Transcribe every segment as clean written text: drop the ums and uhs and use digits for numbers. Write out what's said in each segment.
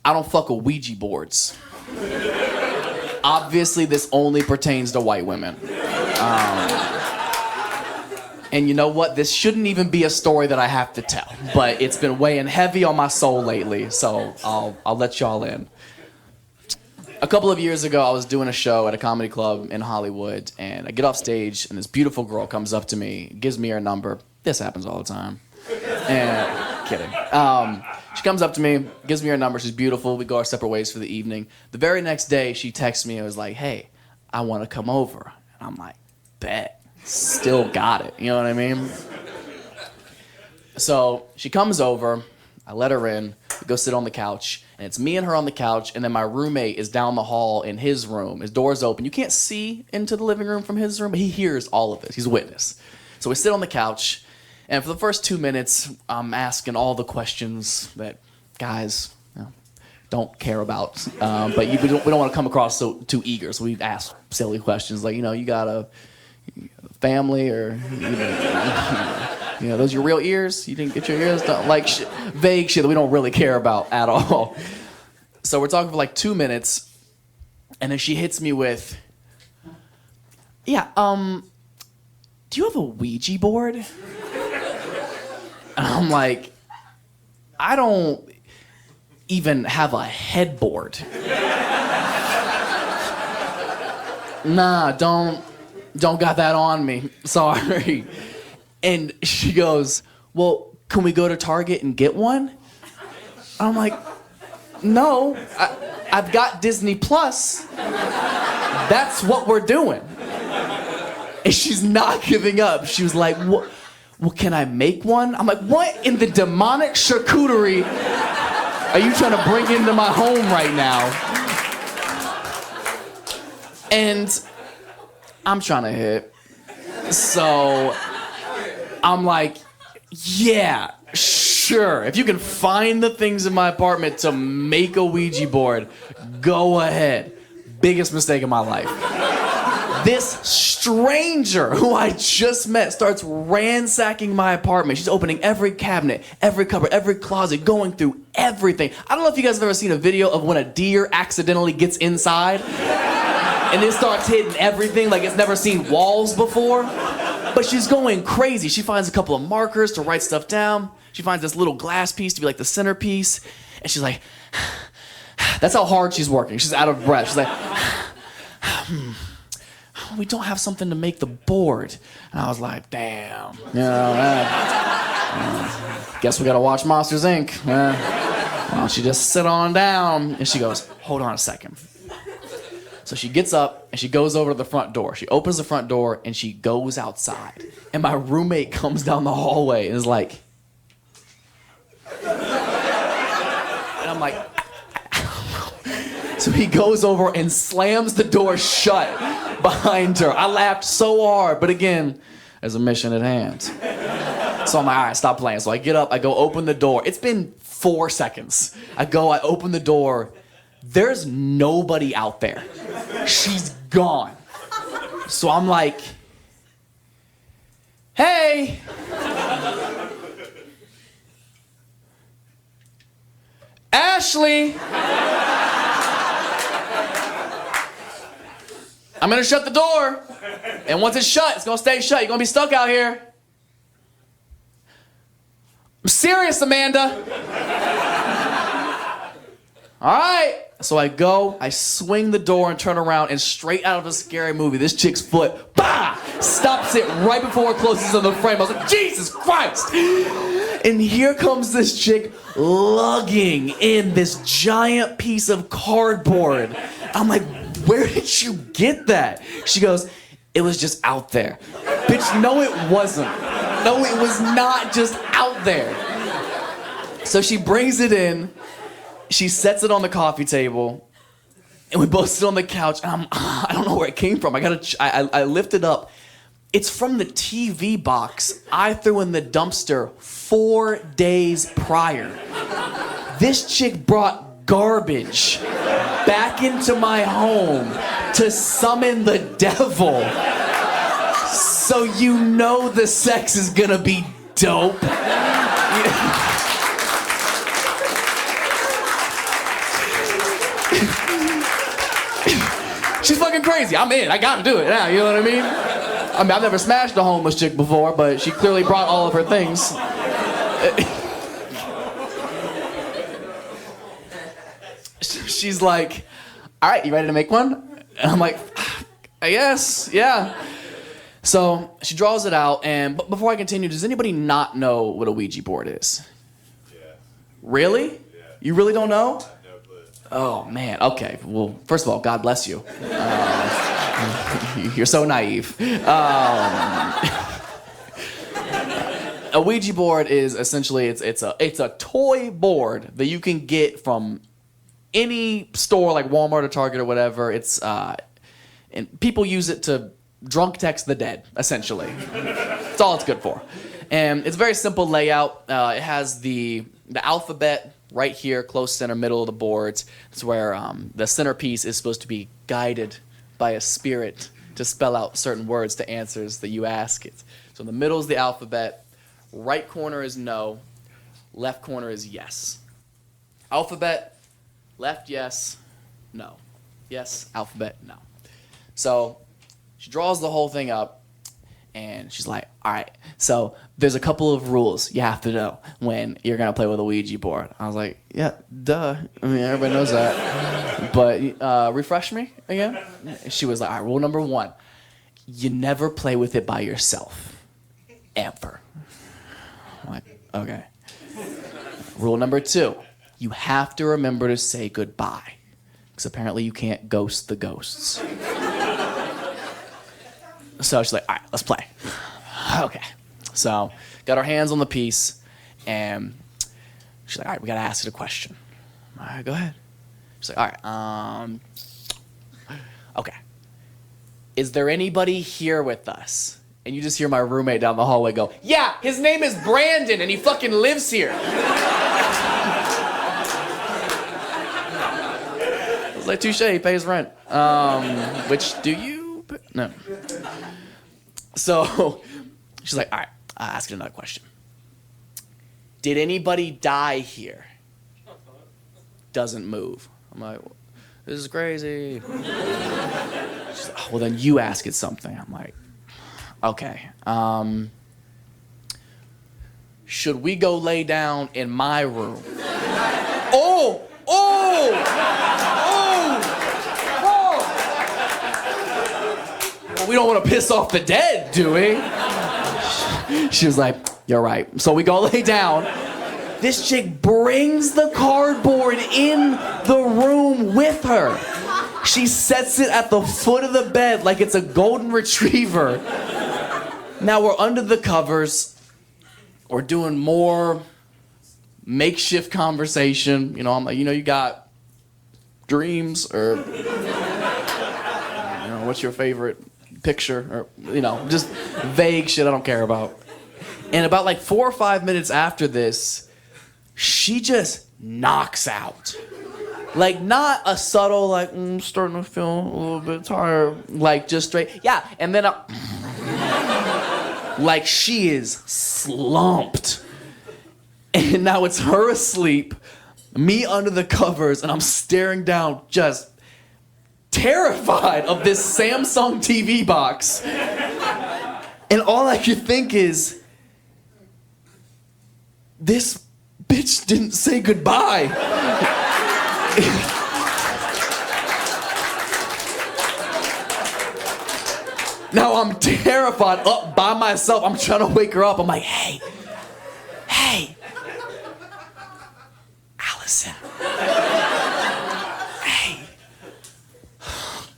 I don't fuck with Ouija boards. Obviously, this only pertains to white women. And you know what? This shouldn't even be a story that I have to tell, but it's been weighing heavy on my soul lately, so I'll let y'all in. A couple of years ago, I was doing a show at a comedy club in Hollywood, and I get off stage, and this beautiful girl comes up to me, gives me her number. This happens all the time. And kidding. She comes up to me, gives me her number. She's beautiful. We go our separate ways for the evening. The very next day, she texts me and was like, "Hey, I want to come over." And I'm like, bet. Still got it. You know what I mean? So she comes over. I let her in. We go sit on the couch. And it's me and her on the couch. And then my roommate is down the hall in his room. His door's open. You can't see into the living room from his room, but he hears all of this. He's a witness. So we sit on the couch. And for the first 2 minutes, I'm asking all the questions that guys don't care about. But we don't want to come across too eager. So we ask silly questions like, you got a family, or those your real ears? You didn't get your ears done? Like vague shit that we don't really care about at all. So we're talking for like 2 minutes, and then she hits me with, do you have a Ouija board? And I'm like, I don't even have a headboard. Nah, don't got that on me. Sorry. And she goes, well, can we go to Target and get one? I'm like, no, I've got Disney Plus. That's what we're doing. And she's not giving up. She was like, well, can I make one? I'm like, what in the demonic charcuterie are you trying to bring into my home right now? And I'm trying to hit. So I'm like, yeah, sure. If you can find the things in my apartment to make a Ouija board, go ahead. Biggest mistake of my life. This stranger who I just met starts ransacking my apartment. She's opening every cabinet, every cupboard, every closet, going through everything. I don't know if you guys have ever seen a video of when a deer accidentally gets inside and it starts hitting everything like it's never seen walls before. But she's going crazy. She finds a couple of markers to write stuff down. She finds this little glass piece to be like the centerpiece. And she's like, that's how hard she's working. She's out of breath. She's like, we don't have something to make the board. And I was like, damn. Guess we gotta watch Monsters, Inc. Why don't you just sit on down? And she goes, hold on a second. So she gets up and she goes over to the front door. She opens the front door and she goes outside. And my roommate comes down the hallway and is like, and I'm like, so he goes over and slams the door shut behind her. I laughed so hard, but again, there's a mission at hand. So I'm like, all right, stop playing. So I get up, I go open the door. It's been 4 seconds. I open the door. There's nobody out there. She's gone. So I'm like, hey. Ashley. I'm gonna shut the door. And once it's shut, it's gonna stay shut. You're gonna be stuck out here. I'm serious, Amanda. All right. So I go, I swing the door and turn around, and straight out of a scary movie, this chick's foot, bah, stops it right before it closes on the frame. I was like, Jesus Christ. And here comes this chick lugging in this giant piece of cardboard. I'm like, where did you get that? She goes, it was just out there. Bitch, no it wasn't. No, it was not just out there. So she brings it in. She sets it on the coffee table, and we both sit on the couch, and I don't know where it came from. I lift it up. It's from the TV box I threw in the dumpster 4 days prior. This chick brought garbage back into my home to summon the devil. So you know the sex is gonna be dope. She's fucking crazy. I'm in. I gotta do it now. You know what I mean? I mean, I've never smashed a homeless chick before, but she clearly brought all of her things. She's like, all right, you ready to make one? And I'm like, I guess, yeah. So she draws it out, and before I continue, does anybody not know what a Ouija board is? Yeah. Really? Yeah. You really don't know? No clue. Oh, man. Okay. Well, first of all, God bless you. You're so naive. A Ouija board is essentially, it's a toy board that you can get from any store like Walmart or Target or whatever. And people use it to drunk text the dead, essentially. That's all it's good for. And it's a very simple layout. It has the alphabet right here, close center, middle of the board. It's where the centerpiece is supposed to be guided by a spirit to spell out certain words to answers that you ask it. So in the middle is the alphabet. Right corner is no. Left corner is yes. Alphabet, left, yes, no. Yes, alphabet, no. So she draws the whole thing up, and she's like, all right, so there's a couple of rules you have to know when you're going to play with a Ouija board. I was like, yeah, duh. I mean, everybody knows that. But refresh me again. She was like, all right, rule number 1, you never play with it by yourself. Ever. I'm like, okay. Rule number 2, you have to remember to say goodbye, because apparently you can't ghost the ghosts. So she's like, all right, let's play. Okay. So got our hands on the piece, and she's like, all right, we got to ask it a question. All right, go ahead. She's like, all right, okay. Is there anybody here with us? And you just hear my roommate down the hallway go, yeah, his name is Brandon, and he fucking lives here. I was like, touche, he pays rent. Which do you? No. So she's like, all right, I'll ask it another question. Did anybody die here? Doesn't move. I'm like, this is crazy. She's like, oh, well, then you ask it something. I'm like, okay. Should we go lay down in my room? Oh! Well, we don't want to piss off the dead, do we? She was like, you're right. So we go lay down. This chick brings the cardboard in the room with her. She sets it at the foot of the bed like it's a golden retriever. Now we're under the covers. We're doing more makeshift conversation. You know, I'm like, you know, you got dreams, or, you know, what's your favorite picture, or, you know, just vague shit I don't care about. And about like 4 or 5 minutes after this, she just knocks out. Like, not a subtle, like, starting to feel a little bit tired. Like, just straight, yeah. And then, like, she is slumped. And now it's her asleep, me under the covers, and I'm staring down, just terrified of this Samsung TV box. And all I could think is, this bitch didn't say goodbye. Now I'm terrified, up by myself. I'm trying to wake her up. I'm like, hey, Allison. Hey.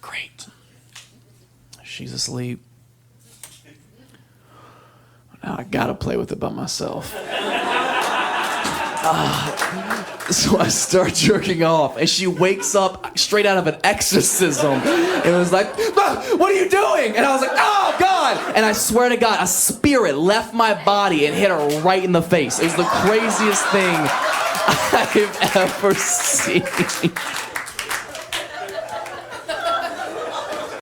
Great. She's asleep. Now I gotta play with it by myself. So I start jerking off, and she wakes up straight out of an exorcism. It was like, what are you doing? And I was like, oh, God. And I swear to God, a spirit left my body and hit her right in the face. It was the craziest thing I've ever seen.